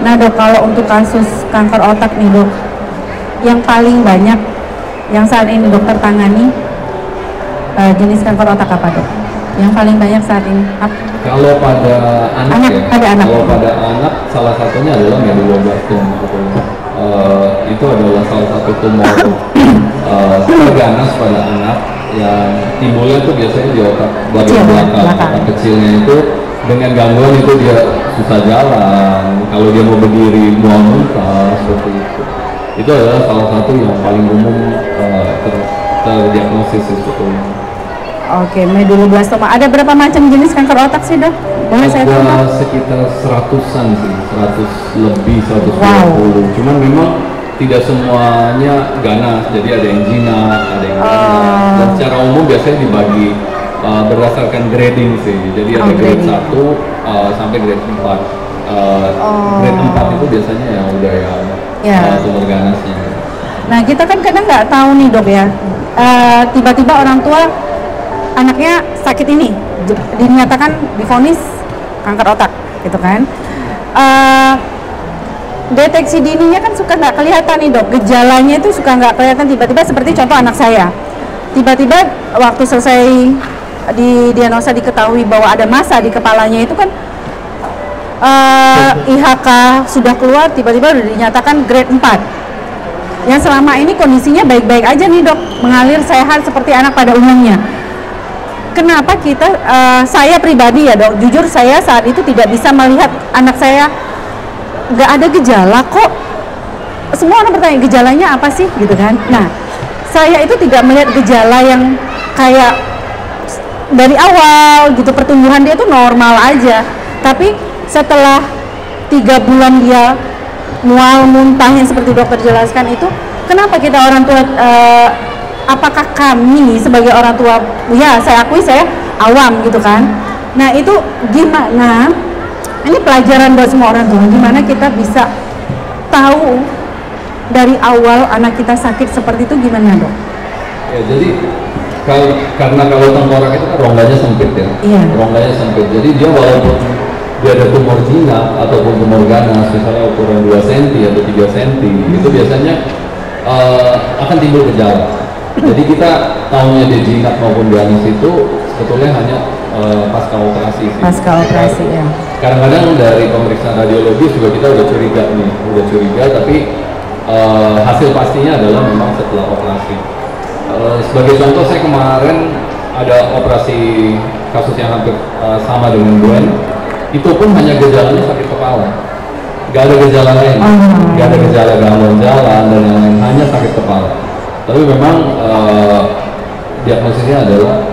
Nah dok, kalau untuk kasus kanker otak nih dok, yang paling banyak yang saat ini dokter tangani jenis kanker otak apa dok? Yang paling banyak saat ini? Kalau pada anak ya, pada anak. Kalau pada anak salah satunya adalah medulloblastoma. Itu adalah salah satu tumor ganas pada anak yang timbulnya tuh biasanya di otak bagian belakang. Otak kecilnya itu dengan gangguan itu dia susah jalan, kalau dia mau berdiri mual muntah seperti itu. Itu adalah salah satu yang paling umum terdiagnosis sebetulnya. Oke, medulloblastoma. Ada berapa macam jenis kanker otak sih dok? Boleh saya tahu? Ada sekitar 100-an sih, 100 lebih, 120. Wow. Cuman memang tidak semuanya ganas, jadi ada yang jinak, ada yang ganas. Dan secara umum biasanya dibagi berdasarkan grading sih. Jadi ada grade 1 sampai grade 4. Grade 4 itu biasanya yang udah yang tumor ganasnya. Nah kita kan kadang nggak tahu nih dok ya, tiba-tiba orang tua anaknya sakit ini dinyatakan divonis kanker otak gitu kan. Deteksi dininya kan suka nggak kelihatan nih dok, gejalanya itu suka nggak kelihatan tiba-tiba, seperti contoh anak saya tiba-tiba waktu selesai di diagnosa diketahui bahwa ada massa di kepalanya itu kan IHK sudah keluar, tiba-tiba udah dinyatakan grade 4 yang selama ini kondisinya baik-baik aja nih dok, mengalir sehat seperti anak pada umumnya. Kenapa kita, saya pribadi ya dok, jujur saya saat itu tidak bisa melihat anak saya nggak ada gejala kok. Semua orang bertanya gejalanya apa sih gitu kan. Nah saya itu tidak melihat gejala yang kayak dari awal gitu, pertumbuhan dia tuh normal aja. Tapi setelah 3 bulan dia mual muntah yang seperti dokter jelaskan itu, kenapa kita orang tua, apakah kami sebagai orang tua, ya saya akui saya awam gitu kan. Nah itu gimana, ini pelajaran buat semua orang tua, gimana kita bisa tahu dari awal anak kita sakit seperti itu, gimana dok? Ya jadi karena kalau tengkorak itu kan rongganya sempit ya, rongganya sempit, jadi dia walaupun dia ada tumor jinak ataupun tumor ganas misalnya ukuran 2 cm atau 3 cm, itu biasanya akan timbul gejala. Jadi kita tahunya dia jinak maupun ganas itu sebetulnya hanya pasca operasi sih. Pasca operasi ya. Kadang-kadang dari pemeriksaan radiologis juga kita udah curiga, tapi hasil pastinya adalah memang setelah operasi. Sebagai contoh, saya kemarin ada operasi kasus yang hampir sama dengan Gwen. Itu pun hanya gejalanya sakit kepala, nggak ada gejala lain, nggak ada gejala gangguan jalan dan lain-lain, hanya sakit kepala. Tapi memang diagnosisnya adalah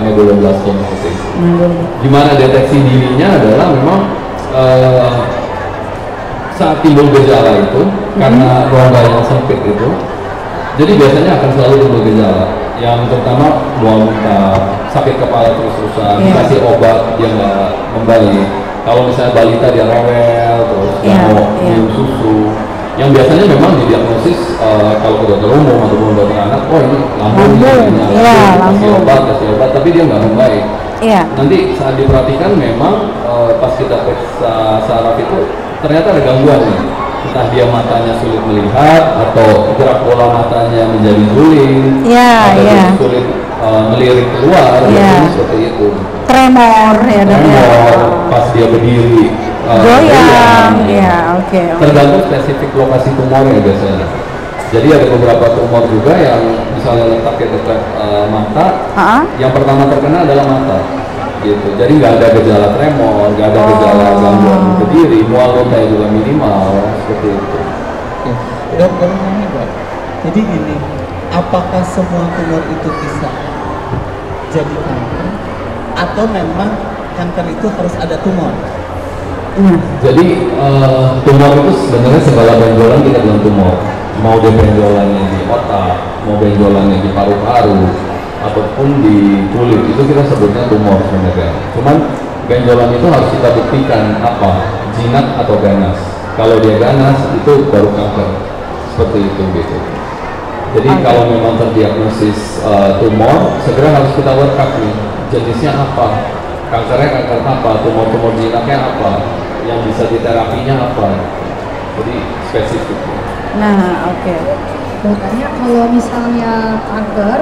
medulloblastoma. Gimana deteksi dininya adalah memang saat timbul gejala itu, karena rongga yang sempit itu, jadi biasanya akan selalu timbul gejala yang terutama mual muntah, sakit kepala terus-terusan, dikasih obat dia nggak membaik. Kalau misalnya balita dia rewel, terus nggak mau minum susu, yang biasanya memang didiagnosis kalau ke dokter umum ataupun dokter anak, oh ini lambung, kasih obat, tapi dia nggak membaik. Nanti saat diperhatikan memang pas kita periksa saraf itu ternyata ada gangguan nih. Entah dia matanya sulit melihat atau gerak bola matanya menjadi sulit, atau dia sulit melirik keluar, seperti itu. Tremor ya dok. Tremor pas dia berdiri, goyang, tergantung spesifik lokasi tumornya biasanya. Jadi ada beberapa tumor juga yang misalnya letaknya dekat mata, yang pertama terkena adalah mata. Gitu. Jadi nggak ada gejala tremor, nggak ada gejala gangguan berdiri, mual muntah juga minimal, seperti itu. Dok, jadi gini, apakah semua tumor itu bisa jadi kanker, atau memang kanker itu harus ada tumor? Jadi tumor itu sebenarnya segala benjolan kita bilang tumor. Mau dia benjolannya di otak, mau benjolannya di paru-paru, ataupun di kulit, itu kita sebutnya tumor sebenarnya. Cuman benjolan itu harus kita buktikan apa, jinak atau ganas. Kalau dia ganas itu baru kanker, seperti itu gitu. Jadi kalau memang terdiagnosis tumor, segera harus kita workup nih, jenisnya apa, kankernya kanker apa, tumor-tumor jinaknya apa, yang bisa diterapinya apa. jadi spesifik. Nah, oke. Makanya kalau misalnya kanker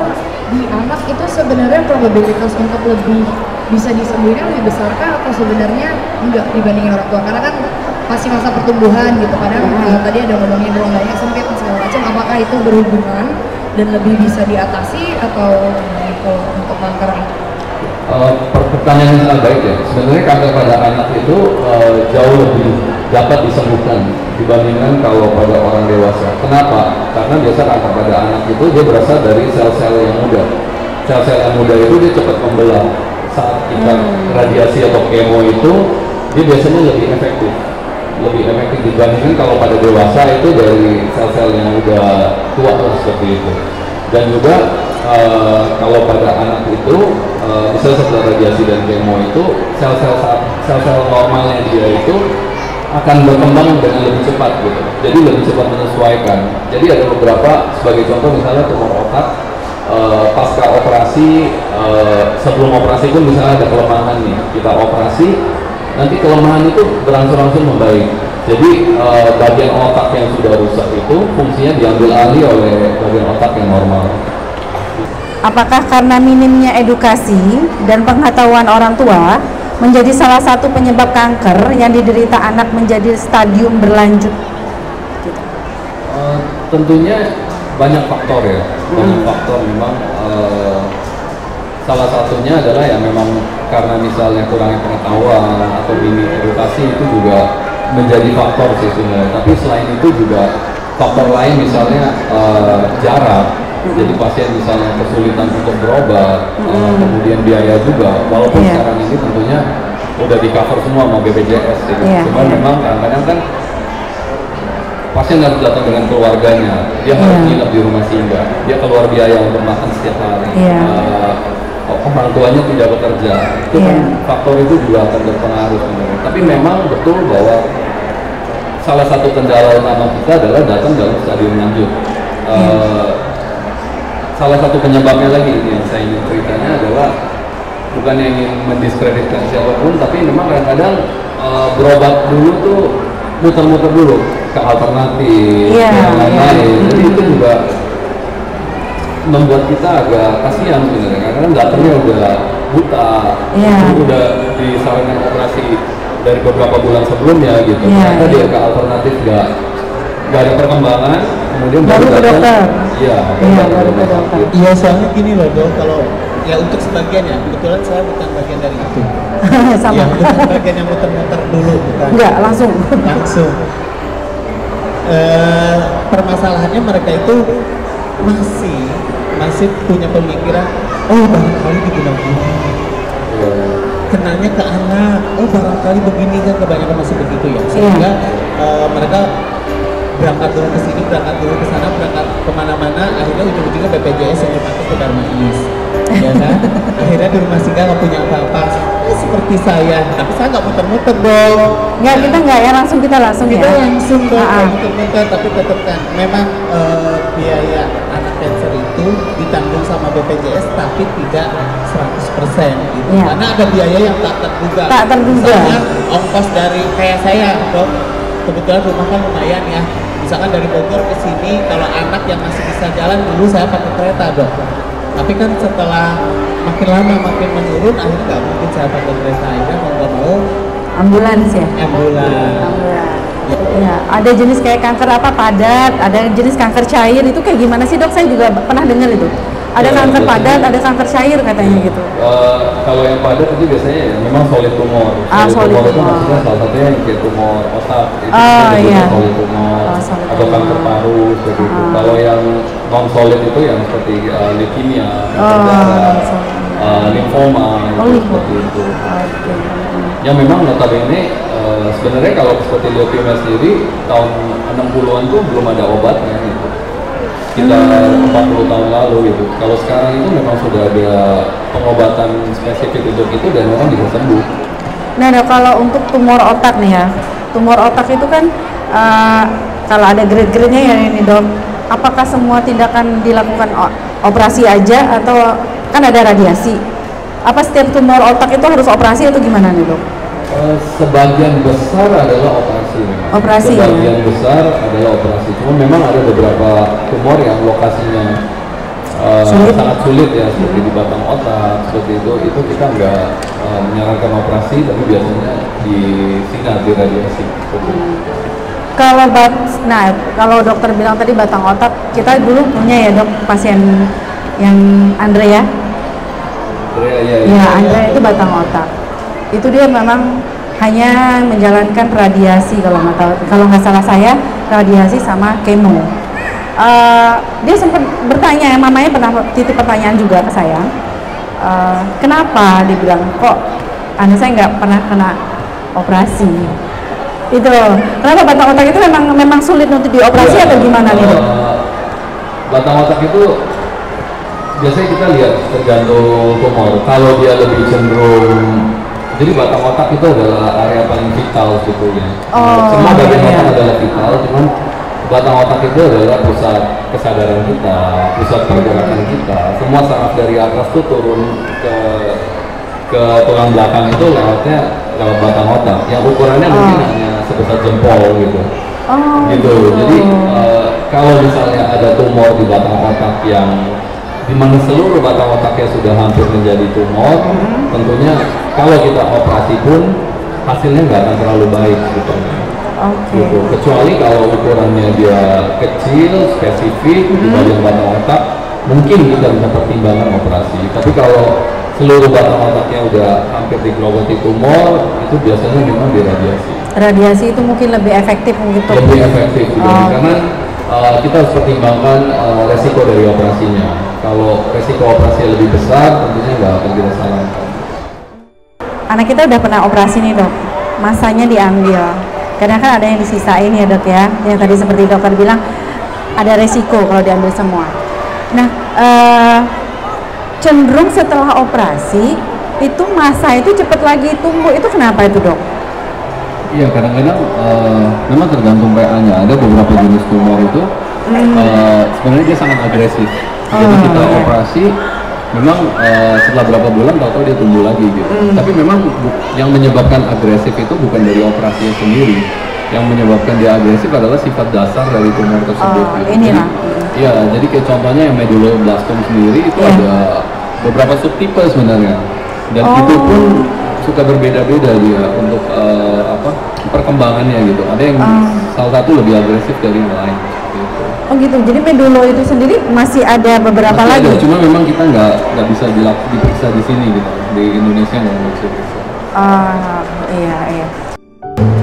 di anak itu sebenarnya probabilitas untuk lebih bisa disembuhin lebih besarkah atau sebenarnya enggak dibandingin orang tua, karena kan masih masa pertumbuhan gitu. Kadang tadi ada ngomongin ruangnya sempit segala macam, apakah itu berhubungan dan lebih bisa diatasi atau gitu untuk kanker? Pertanyaan yang sangat baik ya. Sebenarnya kanker pada anak itu jauh lebih dapat disembuhkan dibandingkan kalau pada orang dewasa. Kenapa? Karena biasa kanker pada anak itu dia berasal dari sel-sel yang muda. Sel-sel yang muda itu dia cepat membelah. Saat kita radiasi atau kemo itu dia biasanya lebih efektif dibandingkan kalau pada dewasa itu dari sel-sel yang udah tua seperti itu. Dan juga kalau pada anak itu misalnya setelah radiasi dan kemo itu sel-sel normalnya dia itu akan berkembang dengan lebih cepat gitu, jadi lebih cepat menyesuaikan. Jadi ada beberapa, sebagai contoh misalnya tumor otak pasca operasi, sebelum operasi pun misalnya ada kelemahan nih, kita operasi nanti kelemahan itu berangsur-angsur membaik. Jadi bagian otak yang sudah rusak itu fungsinya diambil alih oleh bagian otak yang normal. Apakah karena minimnya edukasi dan pengetahuan orang tua menjadi salah satu penyebab kanker yang diderita anak menjadi stadium berlanjut? Tentunya banyak faktor ya, banyak faktor memang. Salah satunya adalah ya memang karena misalnya kurangnya pengetahuan atau minim edukasi itu juga menjadi faktor sih sebenarnya. Tapi selain itu juga faktor lain misalnya jarak. Jadi pasien misalnya kesulitan untuk berobat, kemudian biaya juga. Walaupun sekarang ini tentunya udah di cover semua sama BPJS gitu. Cuman memang kadang-kadang kan pasien harus datang dengan keluarganya, dia harus nginep di rumah singgah, dia keluar biaya untuk makan setiap hari. Orang tuanya tidak bekerja, itu kan faktor itu juga akan berpengaruh sebenarnya. Tapi memang betul bahwa salah satu kendala utama kita adalah datang dalam stadium lanjut. Salah satu penyebabnya lagi ini yang saya ingin ceritanya adalah bukan yang ingin mendiskreditkan siapapun, tapi memang kadang-kadang berobat dulu tuh muter-muter dulu ke alternatif dan lain-lain. Jadi itu juga membuat kita agak kasihan sebenarnya, karena datangnya udah buta, udah disarankan operasi dari beberapa bulan sebelumnya gitu. Ternyata dia ke alternatif nggak ada perkembangan, kemudian baru ke dokter. Baru ke dokter. Iya, soalnya gini loh dok, kalau ya untuk sebagian ya, kebetulan saya bukan bagian dari itu. Sama. Ya, bukan bagian yang muter-muter dulu, bukan. Enggak, langsung. Permasalahannya mereka itu masih punya pemikiran, oh barangkali digunakan. Kenanya ke anak, oh barangkali begini, kan kebanyakan masih begitu ya. Sehingga mereka berangkat dulu ke sini, berangkat dulu ke sana, berangkat kemana-mana, akhirnya ujung-ujungnya BPJS yang dipakai ke Darmais, ya kan? Akhirnya di rumah singgah nggak punya apa-apa, seperti saya, tapi saya nggak muter-muter dong. Nggak, kita nggak ya, langsung kita langsung dong, muter-muter, tapi tetap kan, memang biaya anak cancer itu ditanggung sama BPJS, tapi tidak 100% gitu. Karena ada biaya yang tak terduga. Misalnya ongkos dari kayak saya, dok, kebetulan rumah kan lumayan ya. Misalkan dari Bogor ke sini, kalau anak yang masih bisa jalan, dulu saya pakai kereta dok. Tapi kan setelah makin lama makin menurun, akhirnya nggak mungkin saya pakai kereta. Akhirnya mau nggak mau ambulans ya. Ya, ada jenis kayak kanker apa padat, ada jenis kanker cair, itu kayak gimana sih dok? Saya juga pernah dengar itu. Ada kanker padat, ada kanker cair katanya gitu. Kalau yang padat itu biasanya ya memang solid tumor. Solid tumor itu maksudnya salah satunya yang kayak tumor otak, itu solid tumor atau kanker paru seperti itu. Kalau yang non solid itu yang seperti leukemia, limfoma, seperti itu. Yang memang notabene sebenarnya kalau seperti leukemia sendiri tahun 60-an tuh belum ada obatnya gitu. Sekitar 40 tahun lalu gitu. Kalau sekarang itu memang sudah ada pengobatan spesifik untuk itu dan orang bisa sembuh. Nah, kalau untuk tumor otak nih ya, tumor otak itu kan kalau ada grade-grade-nya ya ini dok, apakah semua tindakan dilakukan operasi aja atau kan ada radiasi? Apa setiap tumor otak itu harus operasi atau gimana nih dok? Sebagian besar adalah operasi. operasi memang. Operasi, Sebagian besar adalah operasi. Cuma memang ada beberapa tumor yang lokasinya sangat sulit ya, seperti di batang otak, seperti itu kita nggak menyarankan operasi, tapi biasanya di sinar, di radiasi. Kalau dokter bilang tadi batang otak, kita dulu punya ya dok pasien yang Andre ya. Andre itu batang otak. Itu dia memang hanya menjalankan radiasi kalau nggak salah saya, radiasi sama kemo. Dia sempat bertanya, mamanya pernah titip pertanyaan juga ke saya. Kenapa? Dia bilang, kok anak saya nggak pernah kena operasi. Itu kenapa batang otak itu memang sulit untuk dioperasi atau gimana nih dok? Batang otak itu biasanya kita lihat tergantung tumor. Kalau dia lebih cenderung, jadi batang otak itu adalah area paling vital sebetulnya. Semua bagian otak adalah vital, cuman batang otak itu adalah pusat kesadaran kita, pusat pergerakan kita. Semua saraf dari atas itu turun ke tulang belakang itu lewat batang otak. Yang ukurannya mungkin hanya sebesar jempol gitu. Jadi kalau misalnya ada tumor di batang otak yang dimana seluruh batang otaknya sudah hampir menjadi tumor, tentunya kalau kita operasi pun hasilnya nggak akan terlalu baik gitu. Gitu. Kecuali kalau ukurannya dia kecil, spesifik di bagian batang otak, mungkin kita bisa pertimbangkan operasi. Tapi kalau seluruh batang otaknya udah hampir digerogoti tumor, itu biasanya memang diradiasi. Radiasi itu mungkin lebih efektif gitu. Lebih efektif, karena kita harus pertimbangkan resiko dari operasinya. Kalau resiko operasi lebih besar, tentunya nggak akan kita sarankan. Anak kita udah pernah operasi nih dok, masanya diambil. Kadang kan ada yang disisain ya dok ya, yang tadi seperti dokter bilang ada resiko kalau diambil semua. Nah, cenderung setelah operasi itu masa itu cepat lagi tumbuh, itu kenapa itu dok? Iya, kadang-kadang memang tergantung PA-nya. Ada beberapa jenis tumor itu sebenarnya dia sangat agresif. Jadi kita operasi, memang setelah berapa bulan tahu-tahu dia tumbuh lagi gitu. Tapi memang yang menyebabkan agresif itu bukan dari operasinya sendiri. Yang menyebabkan dia agresif adalah sifat dasar dari tumor tersebut. Iya, jadi kayak contohnya yang medulloblastoma sendiri itu ada beberapa subtipe sebenarnya. Dan itu pun suka berbeda-beda dia untuk perkembangannya gitu. Ada yang salah satu lebih agresif dari yang lain. Oh gitu. Jadi medullo itu sendiri masih ada beberapa lagi. Ada, cuma memang kita nggak bisa diperiksa di sini gitu. Di Indonesia nggak bisa diperiksa. Iya.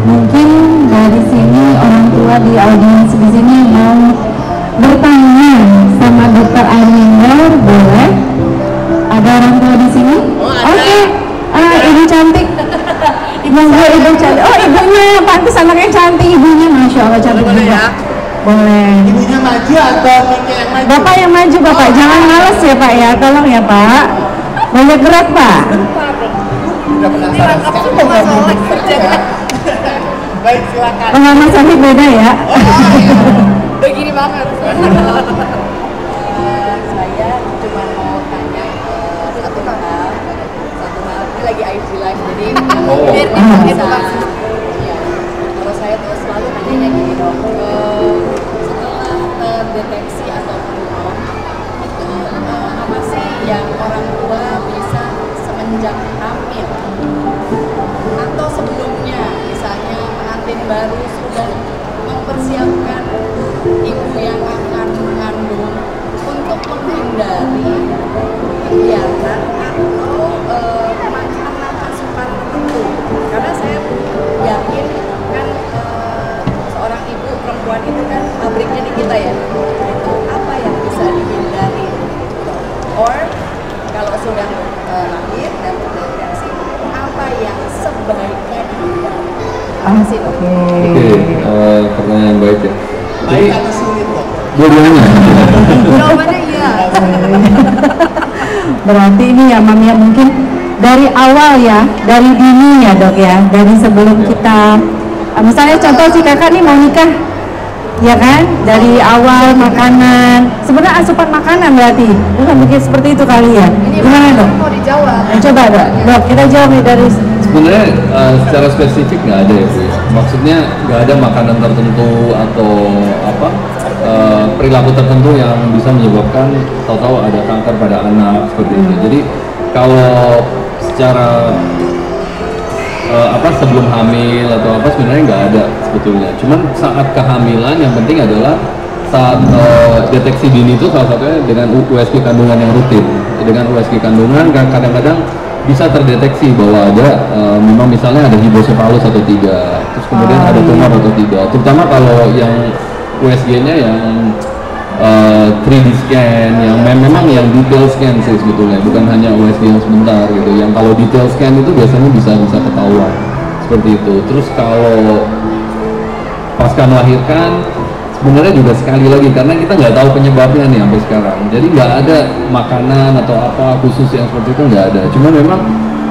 Mungkin dari sini orang tua di audiens di sini mau bertanya sama Dokter Arminder, boleh? Ada orang tua di sini? Oke. Ibu cantik. Ibu cantik. Oh ibunya, pantas anaknya cantik. Ibunya masya Allah cantik juga. Boleh. Ibunya maju atau Mika yang maju? Bapak yang maju, Bapak. Jangan males ya Pak ya, tolong ya Pak. Banyak gerak Pak. Udah penasaran sekali. Baik, silakan. Pengalaman Sahih beda ya. Begini banget. Saya cuma mau tanya satu hal. Ini lagi IG live, jadi biar bisa. Kalau saya tuh selalu nanya gini dok. Deteksi atau belum itu apa sih yang orang tua bisa semenjak hamil atau sebelumnya, misalnya pengantin baru sudah mempersiapkan ibu yang akan mengandung untuk menghindari kegiatan atau makanan asupan tertentu, karena saya yakin kan seorang ibu perempuan itu kan pabriknya di kita ya. Itu apa yang bisa dihindari? Or kalau sudah lahir dan terdeteksi, apa yang sebaiknya dihindari? Oke, pertanyaan baik ya. Baik atau sulit dok? Dua-duanya. Jawabannya iya. Berarti ini ya Mam ya, mungkin dari awal ya, dari dini ya dok ya, dari sebelum kita misalnya contoh si kakak nih mau nikah, ya kan? Dari awal makanan, sebenarnya asupan makanan berarti, bukan mungkin seperti itu kali ya? Gimana dok? Mau dijawab? Coba dok, kita jawab nih dari Sebenarnya secara spesifik nggak ada ya Bu ya. Maksudnya nggak ada makanan tertentu atau apa perilaku tertentu yang bisa menyebabkan tahu-tahu ada kanker pada anak seperti itu. Jadi kalau secara sebelum hamil atau apa sebenarnya nggak ada sebetulnya. Cuman saat kehamilan yang penting adalah saat deteksi dini itu salah satunya dengan USG kandungan yang rutin. Dengan USG kandungan kadang-kadang bisa terdeteksi bahwa ada memang misalnya ada hidrosefalus atau tidak, terus kemudian ada tumor atau tidak. Terutama kalau yang USG-nya yang 3D scan, yang memang yang detail scan sih sebetulnya, bukan hanya USG yang sebentar gitu. Yang kalau detail scan itu biasanya bisa ketahuan seperti itu. Terus kalau pasca melahirkan sebenarnya juga sekali lagi karena kita nggak tahu penyebabnya nih sampai sekarang. Jadi nggak ada makanan atau apa khusus yang seperti itu, nggak ada. Cuma memang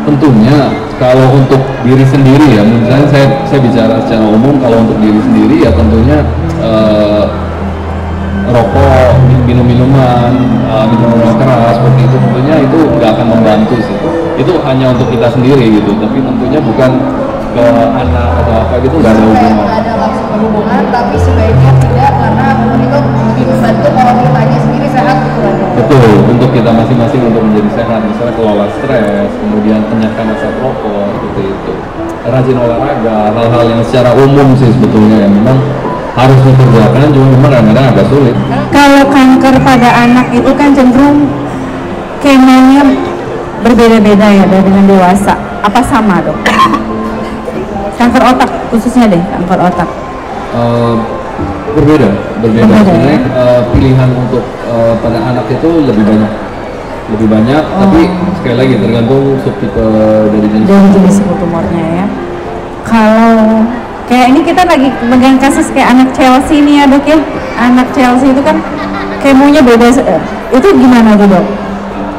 tentunya kalau untuk diri sendiri ya, misalnya saya bicara secara umum, kalau untuk diri sendiri ya tentunya rokok, minuman keras seperti itu tentunya itu nggak akan membantu sih. Itu hanya untuk kita sendiri gitu, tapi tentunya bukan ke anak atau apa gitu, nggak ada hubungan. Ada langsung berhubungan, tapi sebaiknya tidak karena itu lebih membantu kalau kitanya sendiri sehat gitu kan. Betul, untuk kita masing-masing untuk menjadi sehat, misalnya kelola stres, kemudian penyakit asap rokok, seperti itu. Rajin olahraga, hal-hal yang secara umum sih sebetulnya yang memang harus dikerjakan, cuma memang kadang-kadang agak sulit. Kalau kanker pada anak itu kan cenderung kemonya berbeda-beda ya dengan dewasa. Apa sama dok? Kanker otak khususnya deh, kanker otak. Berbeda. Sebenarnya Ya? pilihan untuk pada anak itu lebih banyak, tapi sekali lagi tergantung subtipe dari jenis tumornya ya. Kalau kayak ini kita lagi megang kasus kayak anak Chelsea nih ya dok ya. Anak Chelsea itu kan kemonya beda. Itu gimana tuh dok?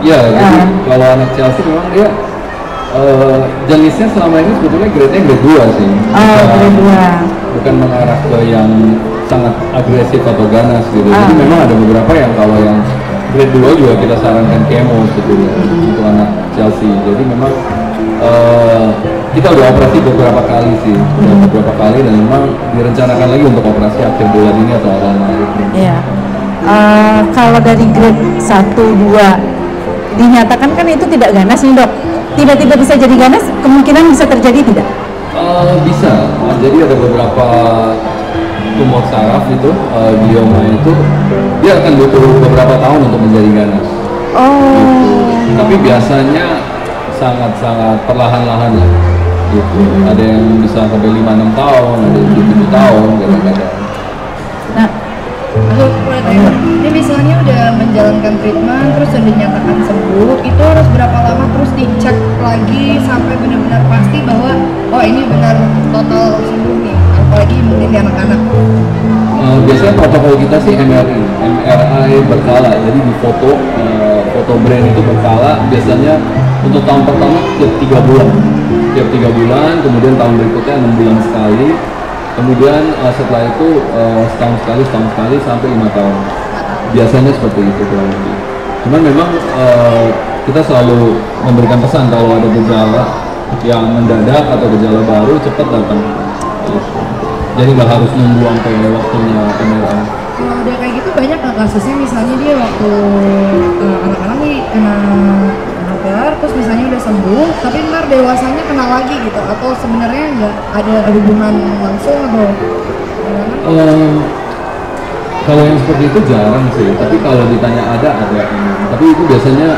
Ya, jadi kalau anak Chelsea memang dia jenisnya selama ini sebetulnya grade-nya grade 2 sih. Grade 2. Bukan mengarah ke yang sangat agresif atau ganas gitu. Jadi memang ada beberapa yang kalau yang grade 2 juga kita sarankan kemo sebetulnya untuk anak Chelsea. Jadi memang kita udah operasi beberapa kali sih, dan memang direncanakan lagi untuk operasi akhir bulan ini atau awal Maret. Iya. Kalau dari grade 1, 2 dinyatakan kan itu tidak ganas nih dok. Tiba-tiba bisa jadi ganas, kemungkinan bisa terjadi tidak? Bisa. Jadi ada beberapa tumor saraf itu, glioma itu, dia akan butuh beberapa tahun untuk menjadi ganas. Gitu. Tapi biasanya sangat-sangat perlahan-lahan lah. Gitu. Ada yang bisa sampai 5-6 tahun, ada yang 7 tahun, kadang-kadang. Nah, ini misalnya udah menjalankan treatment terus udah dinyatakan sembuh, itu harus berapa lama terus dicek lagi sampai benar-benar pasti bahwa oh ini benar total sembuh nih, apalagi mungkin di anak-anak. Biasanya protokol kita sih MRI berkala, jadi di foto brain itu berkala, biasanya untuk tahun pertama tiap 3 bulan, kemudian tahun berikutnya 6 bulan sekali, kemudian setelah itu setahun sekali sampai 5 tahun. Biasanya seperti itu kurang lebih. Cuman memang kita selalu memberikan pesan kalau ada gejala yang mendadak atau gejala baru cepat datang. Jadi nggak harus nunggu sampai waktunya MRI. Kalau udah kayak gitu banyak nggak kasusnya, misalnya dia waktu anak-anak nih kena kanker, terus misalnya udah sembuh, tapi ntar dewasanya kena lagi gitu, atau sebenarnya nggak ada hubungan langsung atau gimana? Kalau yang seperti itu jarang sih, tapi kalau ditanya ada. Tapi itu biasanya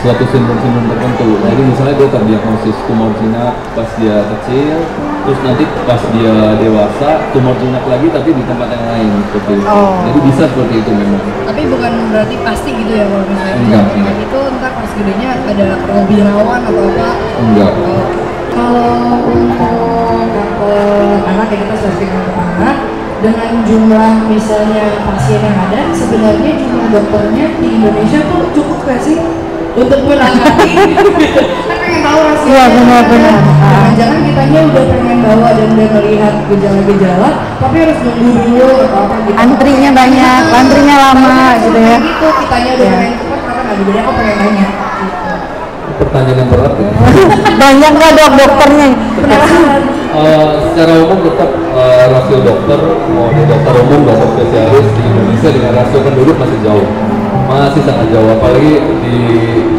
suatu sindrom tertentu. Jadi misalnya dia terdiagnosis tumor jinak pas dia kecil, terus nanti pas dia dewasa tumor jinak lagi tapi di tempat yang lain seperti itu. Jadi bisa seperti itu memang. Tapi bukan berarti pasti gitu ya kalau misalnya Enggak. itu ntar pas gedenya ada lebih rawan atau apa? Enggak. Kalau untuk anak yang kita searching untuk anak, dengan jumlah misalnya pasien yang ada, sebenarnya jumlah dokternya di Indonesia tuh cukup gak sih untuk menangani? Kan pengen tahu rasanya. Iya, benar-benar. Jangan kitanya udah pengen bawa dan udah melihat gejala-gejala, tapi harus nunggu dulu atau apa gitu. Antrinya banyak, antrinya lama gitu ya. Gitu, kitanya udah pengen cepat, karena nggak bedanya aku pengen nanya. Gitu. pertanyaan yang berat gitu. Banyak nggak dok dokternya? Secara umum tetap rasio dokter, mau di dokter umum, dokter spesialis di Indonesia dengan rasio penduduk masih jauh, masih sangat jauh, apalagi di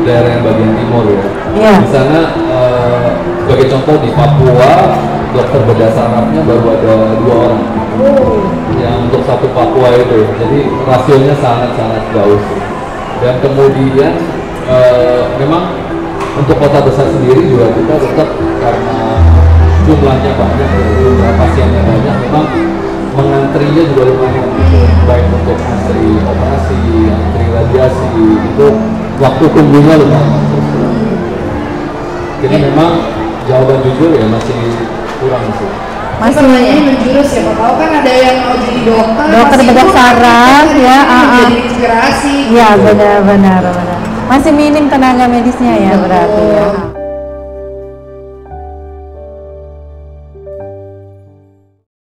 daerah yang bagian timur ya. Yeah. Di sana sebagai contoh di Papua dokter bedah sarafnya baru ada 2 orang yang untuk satu Papua itu, jadi rasionya sangat-sangat jauh. Dan kemudian memang untuk kota besar sendiri juga kita tetap karena jumlahnya banyak, jumlah pasiennya banyak, memang mengantrinya juga lumayan, baik untuk antri operasi, antri radiasi, itu waktu tunggunya lumayan. Jadi memang jawaban jujur ya masih kurang sih. Masih pertanyaannya menjurus ya, Pak. Kan ada yang mau jadi dokter bedah saraf ya, jadi inspirasi. Ya benar. Masih minim tenaga medisnya ya berarti ya.